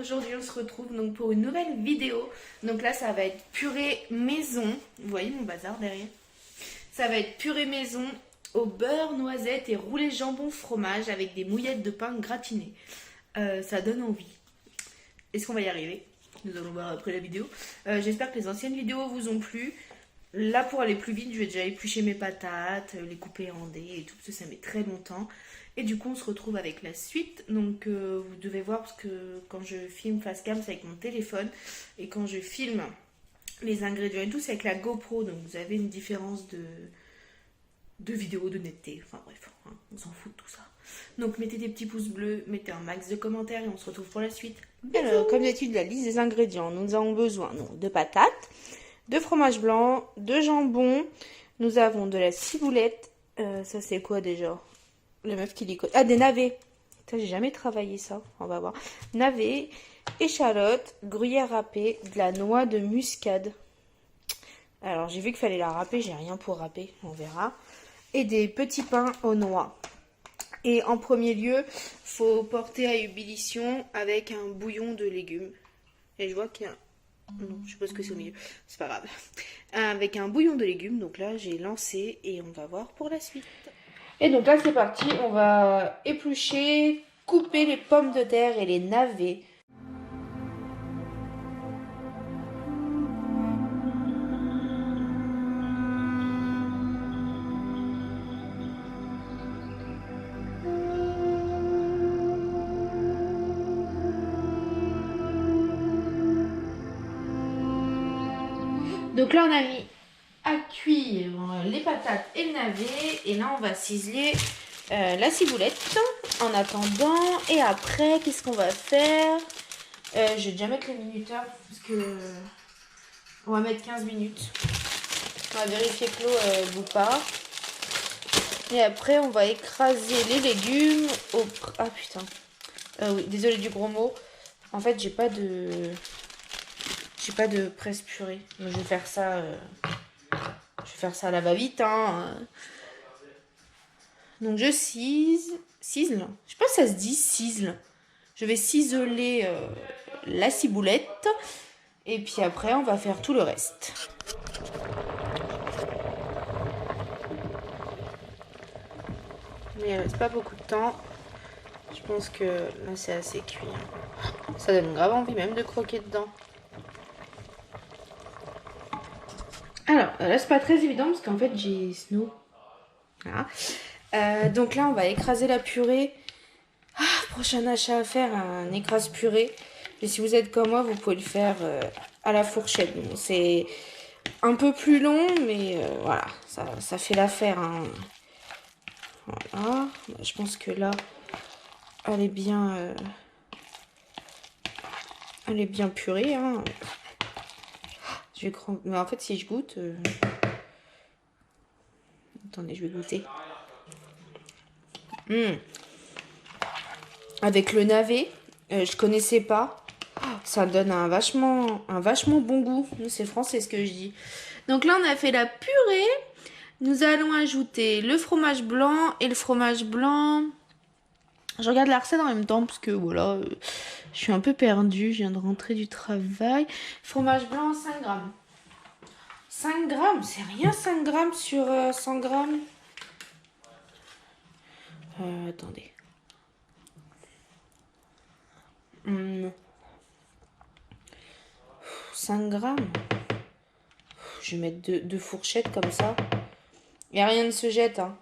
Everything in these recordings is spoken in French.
Aujourd'hui on se retrouve donc pour une nouvelle vidéo. Donc là ça va être purée maison. Vous voyez mon bazar derrière. Ça va être purée maison au beurre, noisette et roulé jambon fromage avec des mouillettes de pain gratinées. Ça donne envie. Est-ce qu'on va y arriver? Nous allons voir après la vidéo. J'espère que les anciennes vidéos vous ont plu. Là pour aller plus vite je vais déjà éplucher mes patates, les couper en dés et tout parce que ça met très longtemps. Et du coup on se retrouve avec la suite. Donc vous devez voir parce que quand je filme face cam c'est avec mon téléphone. Et quand je filme les ingrédients et tout c'est avec la GoPro. Donc vous avez une différence de vidéo, de netteté. Enfin bref, hein, on s'en fout de tout ça. Donc mettez des petits pouces bleus, mettez un max de commentaires et on se retrouve pour la suite. Bisous. Alors comme d'habitude la liste des ingrédients. Nous avons besoin donc, de patates, de fromage blanc, de jambon. Nous avons de la ciboulette. Ça c'est quoi déjà? La meuf qui déconne. Ah, des navets. Ça, j'ai jamais travaillé ça. On va voir. Navets, échalotes, gruyère râpée, de la noix de muscade. Alors, j'ai vu qu'il fallait la râper. J'ai rien pour râper. On verra. Et des petits pains aux noix. Et en premier lieu, faut porter à ébullition avec un bouillon de légumes. Et je vois qu'il y a... Non, je sais pas ce que c'est au milieu. C'est pas grave. Avec un bouillon de légumes. Donc là, j'ai lancé et on va voir pour la suite. Et donc là c'est parti, on va éplucher, couper les pommes de terre et les navets. Donc là on a mis à cuire les patates et le navet. Et là on va ciseler la ciboulette en attendant. Et après qu'est-ce qu'on va faire? Je vais déjà mettre le minuteur parce que on va mettre 15 minutes. On va vérifier que l'eau ne bout pas. Et après on va écraser les légumes au... Ah putain. Oui, désolé du gros mot. En fait j'ai pas de presse purée. Donc, je vais faire ça à la va-vite, hein. Donc je cisle. Je sais pas si ça se dit cisle. Je vais ciseler la ciboulette. Et puis après on va faire tout le reste. Mais il reste pas beaucoup de temps. Je pense que là c'est assez cuit. Ça donne grave envie même de croquer dedans. Alors là c'est pas très évident parce qu'en fait j'ai Snow. Voilà. Donc là on va écraser la purée. Prochain achat à faire, un écrase purée. Et si vous êtes comme moi vous pouvez le faire à la fourchette. Bon, c'est un peu plus long mais voilà ça fait l'affaire, hein. Voilà. Je pense que là elle est bien purée, hein. Je vais mais en fait si je goûte attendez, je vais goûter. Avec le navet, je connaissais pas. Ça donne un vachement bon goût. C'est français ce que je dis. Donc là on a fait la purée. Nous allons ajouter le fromage blanc et le fromage blanc. Je regarde la recette en même temps parce que voilà, je suis un peu perdue. Je viens de rentrer du travail. Fromage blanc 5 grammes. 5 grammes, c'est rien 5 grammes sur 100 grammes. Attendez. 5 grammes. Je vais mettre deux fourchettes comme ça. Et rien ne se jette, hein.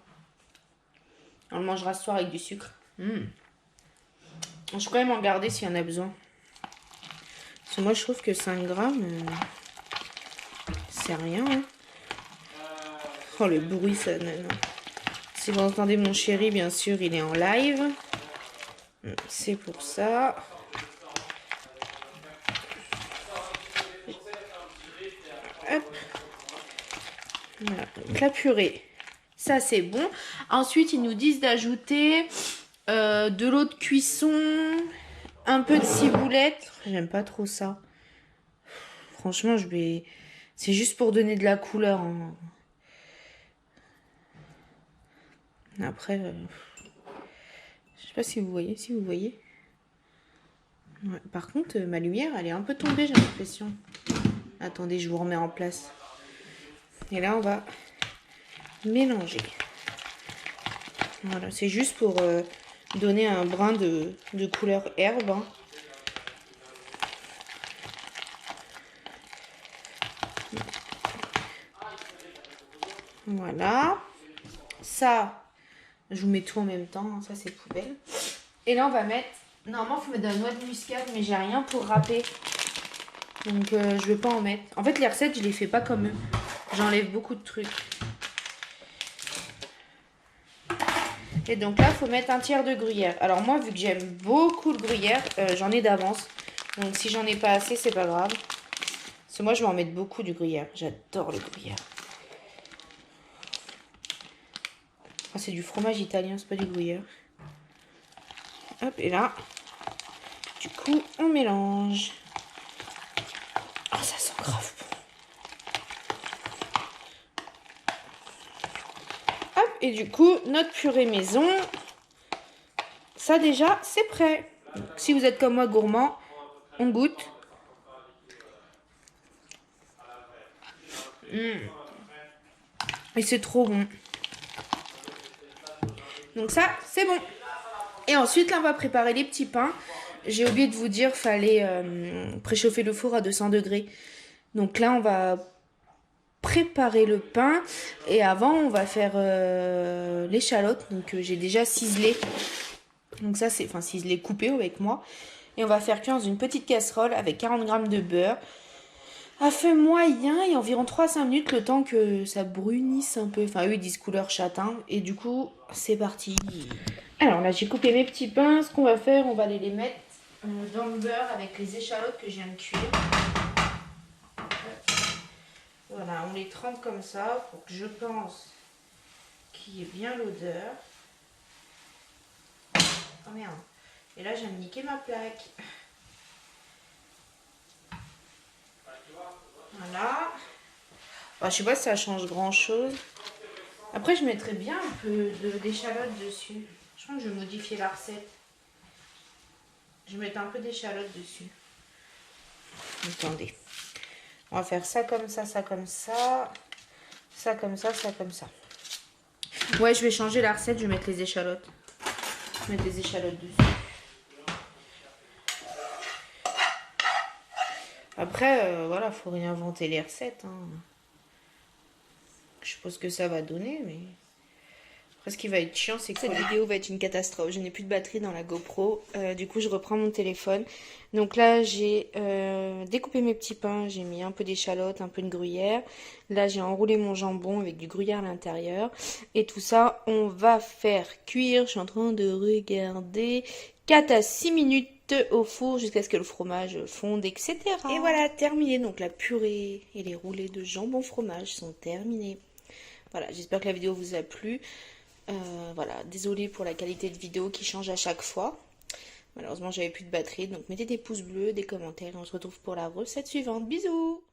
On le mangera ce soir avec du sucre. Je vais quand même en garder s'il y en a besoin. Parce que moi je trouve que 5 grammes, c'est rien, hein. Oh le bruit, ça... Non. Si vous entendez mon chéri, bien sûr, il est en live. C'est pour ça. Hop. Voilà. Donc la purée, ça c'est bon. Ensuite, ils nous disent d'ajouter de l'eau de cuisson, un peu de ciboulette. J'aime pas trop ça. Franchement, c'est juste pour donner de la couleur, hein. Après, je sais pas si vous voyez. Ouais, par contre, ma lumière, elle est un peu tombée, j'ai l'impression. Attendez, je vous remets en place. Et là, on va mélanger. Voilà, c'est juste pour donner un brin de couleur herbe. Hein. Voilà. Ça, je vous mets tout en même temps. Hein, ça, c'est poubelle. Et là, on va mettre... Normalement, il faut mettre de la noix de muscade, mais j'ai rien pour râper. Donc, je vais pas en mettre. En fait, les recettes, je les fais pas comme eux. J'enlève beaucoup de trucs. Et donc là, il faut mettre un tiers de gruyère. Alors moi, vu que j'aime beaucoup le gruyère, j'en ai d'avance. Donc si j'en ai pas assez, c'est pas grave. Parce que moi, je vais en mettre beaucoup du gruyère. J'adore le gruyère. Ah, c'est du fromage italien, c'est pas du gruyère. Hop, et là, du coup, on mélange. Ah, ça sent grave bon. Hop, et du coup, notre purée maison, ça déjà, c'est prêt. Donc, si vous êtes comme moi gourmand, on goûte. Et c'est trop bon. Donc ça, c'est bon. Et ensuite, là, on va préparer les petits pains. J'ai oublié de vous dire, fallait préchauffer le four à 200 degrés. Donc là, on va préparer le pain. Et avant, on va faire l'échalote. Donc j'ai déjà ciselé. Donc ça, c'est ciselé coupé avec moi. Et on va faire cuire dans une petite casserole avec 40 g de beurre. À feu moyen et environ 3-5 minutes, le temps que ça brunisse un peu. Enfin, eux, ils disent couleur châtain. Et du coup, c'est parti. Alors là, j'ai coupé mes petits pains. Ce qu'on va faire, on va aller les mettre dans le beurre avec les échalotes que je viens de cuire. Voilà, on les trempe comme ça pour que je pense qu'il y ait bien l'odeur. Oh merde. Et là, je viens de niquer ma plaque. Voilà. Enfin, je sais pas si ça change grand chose. Après, je mettrais bien un peu d'échalote dessus. Je crois que je vais modifier la recette. Je vais mettre un peu d'échalote dessus. Attendez. On va faire ça comme ça, ça comme ça. Ça comme ça, ça comme ça. Ouais, je vais changer la recette. Je vais mettre les échalotes. Je vais mettre des échalotes dessus. Après, voilà, faut réinventer les recettes. Hein. Je suppose que ça va donner, mais... Après, ce qui va être chiant, c'est que cette vidéo va être une catastrophe. Je n'ai plus de batterie dans la GoPro. Du coup, je reprends mon téléphone. Donc là, j'ai découpé mes petits pains. J'ai mis un peu d'échalote, un peu de gruyère. Là, j'ai enroulé mon jambon avec du gruyère à l'intérieur. Et tout ça, on va faire cuire. Je suis en train de regarder 4 à 6 minutes au four jusqu'à ce que le fromage fonde, etc. Et voilà, terminé. Donc la purée et les roulés de jambon fromage sont terminés. Voilà, j'espère que la vidéo vous a plu. Voilà, désolée pour la qualité de vidéo qui change à chaque fois. Malheureusement, j'avais plus de batterie. Donc mettez des pouces bleus, des commentaires. Et on se retrouve pour la recette suivante. Bisous!